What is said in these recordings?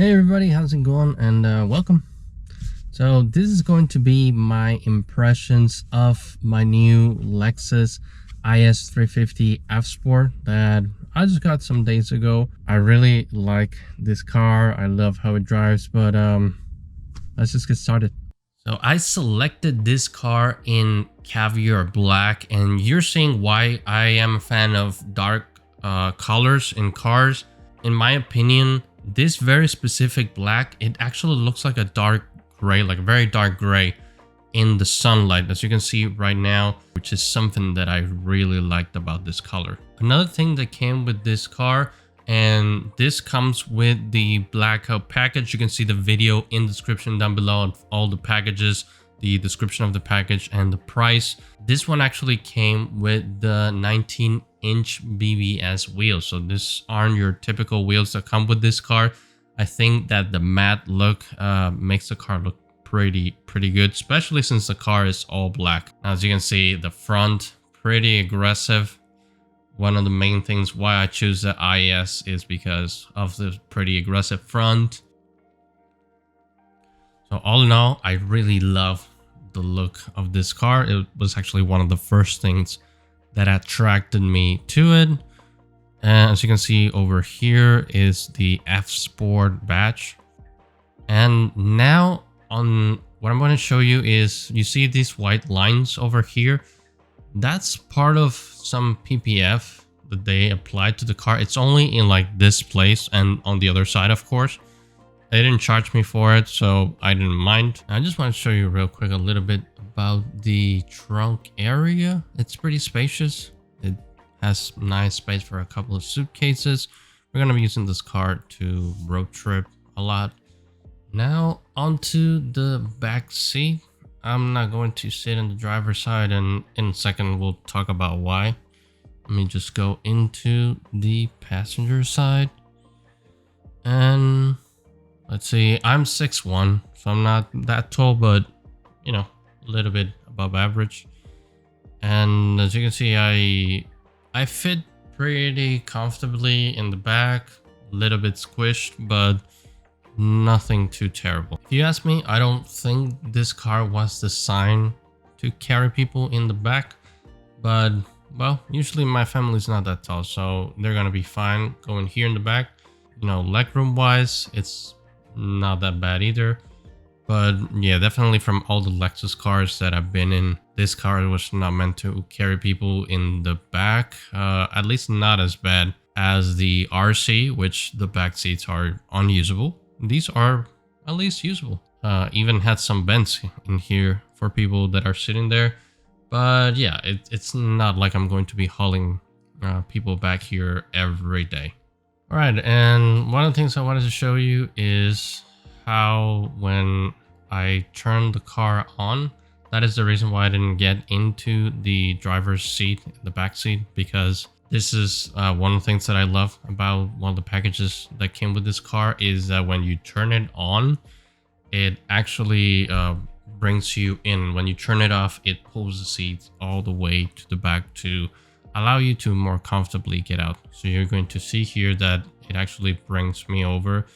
Hey everybody, how's it going? And welcome. So this is going to be my impressions of my new Lexus IS350 F Sport that I just got some days ago. I really like this car. I love how it drives, but let's just get started. So I selected this car in Caviar Black, and you're seeing why I am a fan of dark colors in cars. In my opinion, this very specific black, it actually looks like a dark gray, like a very dark gray in the sunlight, as you can see right now, which is something that I really liked about this color. Another thing that came with this car, and this comes with the blackout package. You can see the video in the description down below of all the packages, the description of the package and the price. This one actually came with the 19-inch BBS wheels. So these aren't your typical wheels that come with this car. I think that the matte look makes the car look pretty good, especially since the car is all black. As you can see, the front pretty aggressive. One of the main things why I choose the IS is because of the pretty aggressive front. So all in all, I really love the look of this car. It was actually one of the first things that attracted me to it. And as you can see over here is the F Sport badge. And now on what I'm going to show you is, you see these white lines over here. That's part of some PPF that they applied to the car. It's only in like this place and on the other side, of course. They didn't charge me for it, so I didn't mind. I just want to show you real quick a little bit about the trunk area. It's pretty spacious. It has nice space for a couple of suitcases. We're going to be using this car to road trip a lot. Now onto the back seat. I'm not going to sit in the driver's side, and in a second we'll talk about why. Let me just go into the passenger side. And let's see, I'm 6'1", so I'm not that tall, but you know, a little bit above average. And as you can see, I fit pretty comfortably in the back, a little bit squished, but nothing too terrible. If you ask me, I don't think this car was designed to carry people in the back, but well, usually my family's not that tall, so they're gonna be fine going here in the back. You know, legroom wise, it's not that bad either. But yeah, definitely from all the Lexus cars that I've been in, this car was not meant to carry people in the back, at least not as bad as the RC, which the back seats are unusable. These are at least usable. Even had some vents in here for people that are sitting there. But yeah, it's not like I'm going to be hauling people back here every day. All right, and one of the things I wanted to show you is how when I turn the car on, that is the reason why I didn't get into the driver's seat, the back seat, because this is one of the things that I love about one of the packages that came with this car is that when you turn it on, it actually brings you in. When you turn it off, it pulls the seat all the way to the back to allow you to more comfortably get out. So you're going to see here that it actually brings me over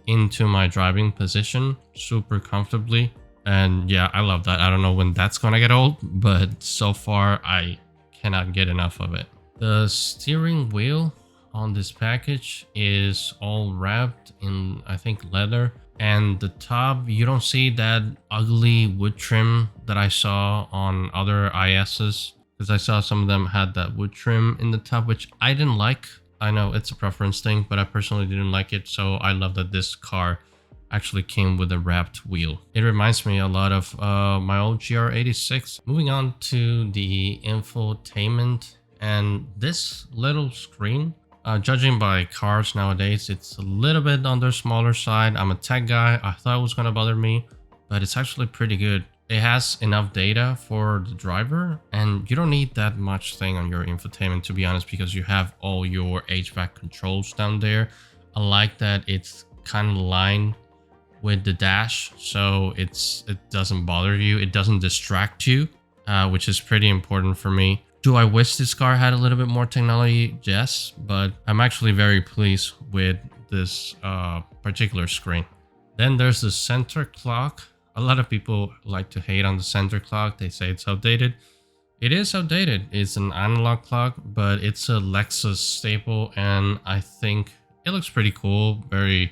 into my driving position super comfortably. And yeah, I love that. I don't know when that's gonna get old, but so far I cannot get enough of it. The steering wheel on this package is all wrapped in, I think, leather. And the top, you don't see that ugly wood trim that I saw on other ISs, because I saw some of them had that wood trim in the top, which I didn't like. I know it's a preference thing, but I personally didn't like it. So I love that this car actually came with a wrapped wheel. It reminds me a lot of my old GR86. Moving on to the infotainment, and this little screen, judging by cars nowadays, it's a little bit on the smaller side. I'm a tech guy. I thought it was going to bother me, but it's actually pretty good. It has enough data for the driver, and you don't need that much thing on your infotainment, to be honest, because you have all your HVAC controls down there. I like that it's kind of lined with the dash, so it doesn't bother you, it doesn't distract you, which is pretty important for me. Do I wish this car had a little bit more technology? Yes, but I'm actually very pleased with this particular screen. Then there's the center clock. A lot of people like to hate on the center clock. They say it's outdated. It is outdated. It's an analog clock, but it's a Lexus staple, and I think it looks pretty cool. It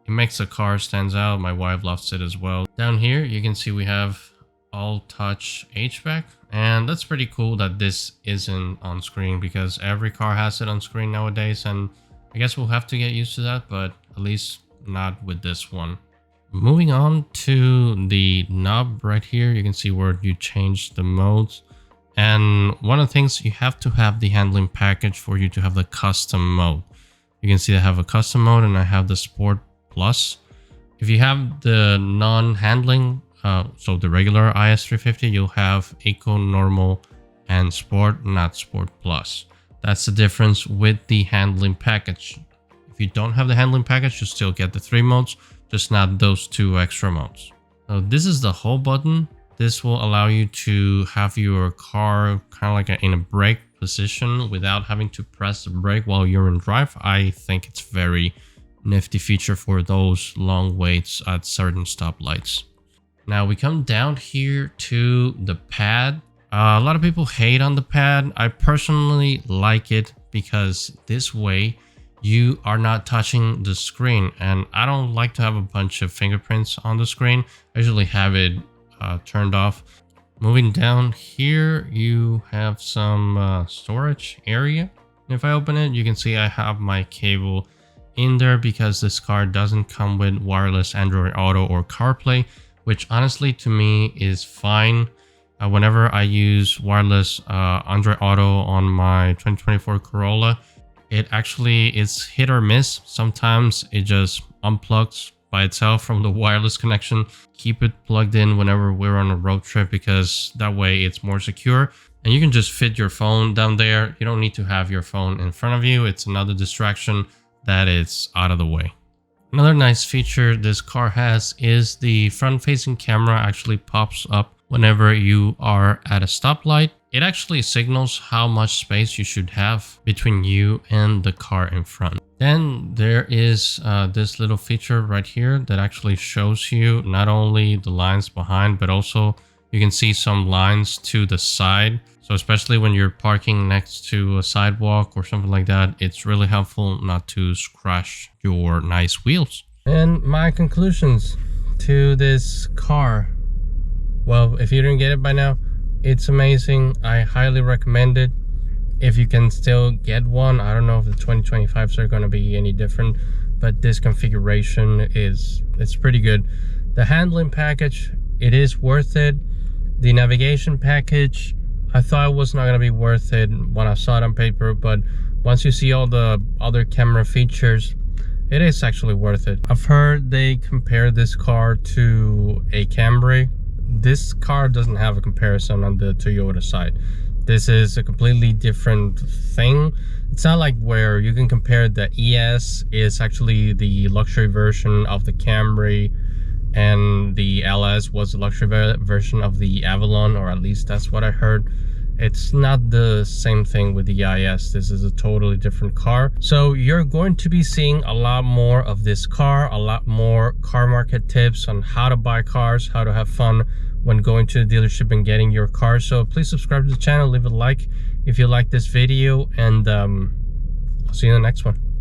makes the car stands out. My wife loves it as well. Down here, you can see we have all touch HVAC, and that's pretty cool that this isn't on screen, because every car has it on screen nowadays, and I guess we'll have to get used to that, but at least not with this one. Moving on to the knob right here, you can see where you change the modes. And one of the things, you have to have the handling package for you to have the custom mode. You can see I have a custom mode and I have the Sport Plus. If you have the non-handling, so the regular IS350, you'll have Eco, Normal, and Sport, not Sport Plus. That's the difference with the handling package. If you don't have the handling package, you still get the 3 modes, just not those 2 extra modes. So this is the hold button. This will allow you to have your car kind of like in a brake position without having to press the brake while you're in drive. I think it's very nifty feature for those long waits at certain stoplights. Now we come down here to the pad. A lot of people hate on the pad. I personally like it because this way you are not touching the screen, and I don't like to have a bunch of fingerprints on the screen. I usually have it turned off. Moving down here, you have some storage area. If I open it, you can see I have my cable in there because this car doesn't come with wireless Android Auto or CarPlay, which honestly to me is fine. Whenever I use wireless Android Auto on my 2024 Corolla, it actually is hit or miss. Sometimes it just unplugs by itself from the wireless connection. Keep it plugged in whenever we're on a road trip, because that way it's more secure and you can just fit your phone down there. You don't need to have your phone in front of you. It's another distraction that is out of the way. Another nice feature this car has is the front facing camera actually pops up whenever you are at a stoplight. It actually signals how much space you should have between you and the car in front. Then there is this little feature right here that actually shows you not only the lines behind, but also you can see some lines to the side. So especially when you're parking next to a sidewalk or something like that, it's really helpful not to scratch your nice wheels. And my conclusions to this car. Well, if you didn't get it by now, it's amazing. I highly recommend it. If you can still get one, I don't know if the 2025s are going to be any different, but this configuration it's pretty good. The handling package, it is worth it. The navigation package, I thought it was not going to be worth it when I saw it on paper, but once you see all the other camera features, it is actually worth it. I've heard they compare this car to a Camry. This car doesn't have a comparison on the Toyota side. This is a completely different thing. It's not like where you can compare the ES is actually the luxury version of the Camry, and the LS was the luxury version of the Avalon, or at least that's what I heard. It's not the same thing with the IS. This is a totally different car. So you're going to be seeing a lot more of this car, a lot more car market tips on how to buy cars, how to have fun when going to the dealership and getting your car. So please subscribe to the channel, leave a like if you like this video, and I'll see you in the next one.